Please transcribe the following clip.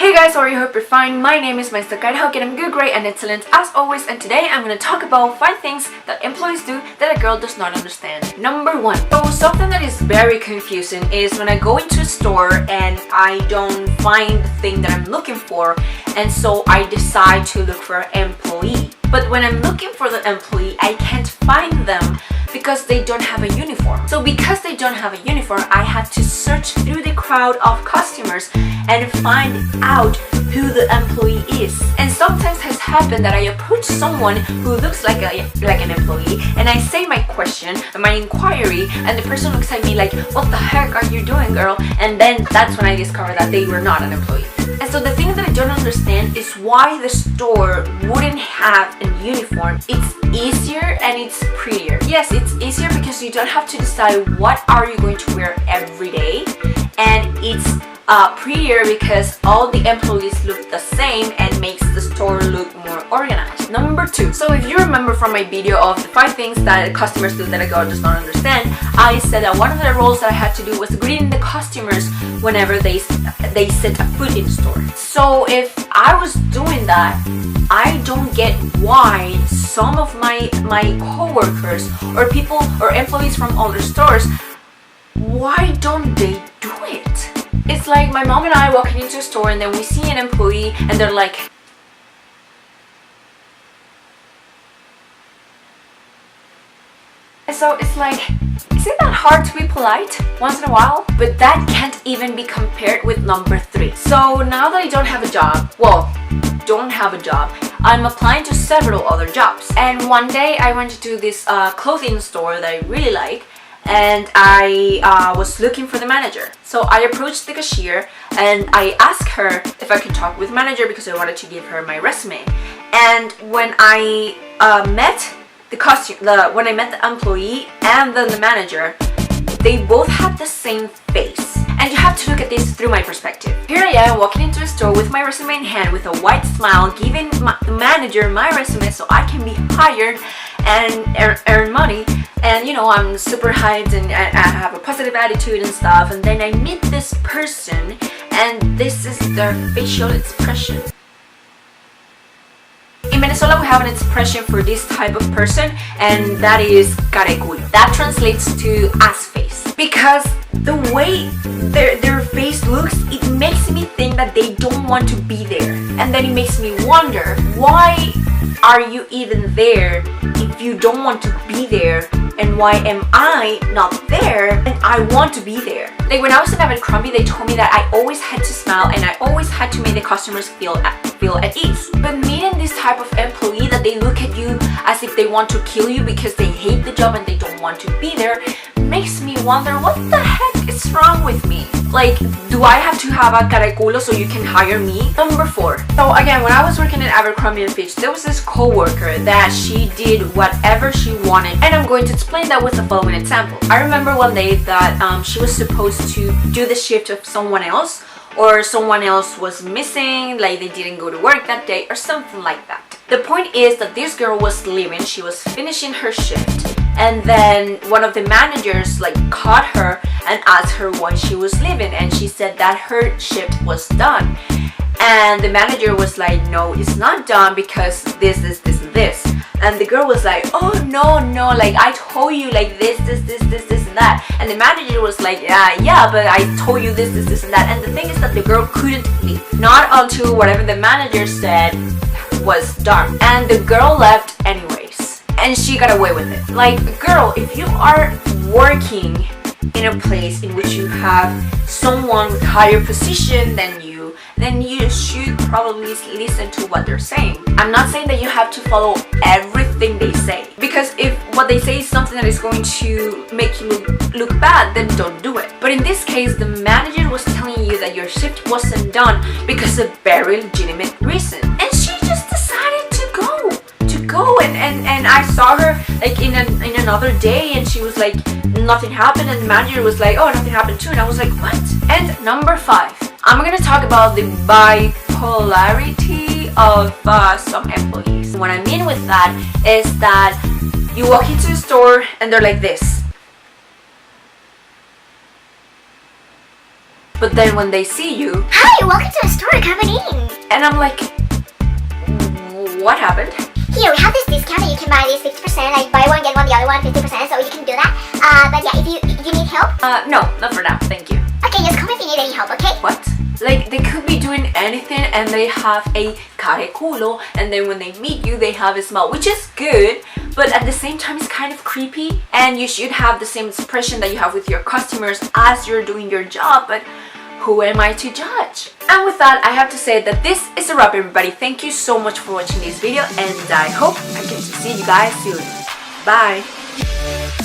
Hey guys, how are you? Hope you're fine. My name is Mindstuck Idajock and I'm good, great, and excellent as always. And today I'm going to talk about 5 things that employees do that a girl does not understand. Number 1. So something that is very confusing is when I go into a store and I don't find the thing that I'm looking for, and so I decide to look for an employee. But when I'm looking for the employee, I can't find them because they don't have a uniform. So because they don't have a uniform, I have to search through the crowd of customers and find out who the employee is. And sometimes has happened that I approach someone who looks like an employee, and I say my question, my inquiry, and the person looks at me like, what the heck are you doing, girl? And then that's when I discover that they were not an employee. And so the thing that I don't understand is why the store wouldn't have a uniform. It's easier and it's prettier. Yes, it's easier because you don't have to decide what are you going to wear every day, and it's prettier because all the employees look the same and makes the store look more organized. Number 2. So if you remember from my video of the 5 things that customers do that a girl does not understand, I said that one of the roles that I had to do was greeting the customers whenever they set a foot in the store. So if I was doing that, I don't get why some of my coworkers or people or employees from other stores, why don't they do it? It's like my mom and I walking into a store and then we see an employee and they're like, and so it's like, isn't that hard to be polite once in a while? But that can't even be compared with number 3. So now that I don't have a job, I'm applying to several other jobs. And one day I went to this clothing store that I really like, and I was looking for the manager. So I approached the cashier and I asked her if I could talk with the manager because I wanted to give her my resume. And when I met when I met the employee and then the manager, they both had the same face. And you have to look at this through my perspective. Here I am walking into a store with my resume in hand with a white smile, giving the manager my resume so I can be hired and earn money. And you know, I'm super hyped and I have a positive attitude and stuff. And then I meet this person and this is their facial expression. In Venezuela, we have an expression for this type of person, and that is careculo. That translates to ass face. Because the way their face looks, it makes me think that they don't want to be there. And then it makes me wonder, why are you even there if you don't want to be there? And why am I not there and I want to be there? Like when I was in Abercrombie, they told me that I always had to smile and I always had to make the customers feel at ease. But meeting this type of employee that they look at you as if they want to kill you because they hate the job and they don't want to be there makes me wonder, what the heck is wrong with me? Like, do I have to have a careculo so you can hire me? Number 4. So again, when I was working at Abercrombie & Fitch, there was this coworker that she did whatever she wanted. And I'm going to explain that with the following example. I remember one day that she was supposed to do the shift of someone else, or someone else was missing, like they didn't go to work that day or something like that. The point is that this girl was leaving, she was finishing her shift, and then one of the managers like caught her and asked her why she was leaving, and she said that her shift was done. And the manager was like, no, it's not done because this, and this. And the girl was like, oh no, like I told you like this and that. And the manager was like, yeah, but I told you this and that. And the thing is that the girl couldn't leave, not until whatever the manager said was done. And the girl left anyways, and she got away with it. Like, girl, if you are working in a place in which you have someone with higher position than you, then you should probably listen to what they're saying. I'm not saying that you have to follow everything they say, because if what they say is something that is going to make you look bad, then don't do it. But in this case, the manager was telling you that your shift wasn't done because of a very legitimate reason, and she just decided to go. And I saw her like in another day, and she was like, nothing happened, and the manager was like, oh, nothing happened too. And I was like, what? And number 5, I'm gonna talk about the bipolarity of some employees. What I mean with that is that you walk into a store and they're like this. But then when they see you, hi, welcome to the store, come and And I'm like, what happened? Here we have this discount that you can buy this 50%, like buy one get one, the other one 50%, so you can do that. But yeah, if you need help, No, not for now, thank you. okay, just comment if you need any help, okay? What? Like, they could be doing anything and they have a care culo, and then when they meet you they have a smile, which is good, but at the same time it's kind of creepy, and you should have the same expression that you have with your customers as you're doing your job, but who am I to judge? And with that, I have to say that this is a wrap, everybody. Thank you so much for watching this video, and I hope I get to see you guys soon. Bye!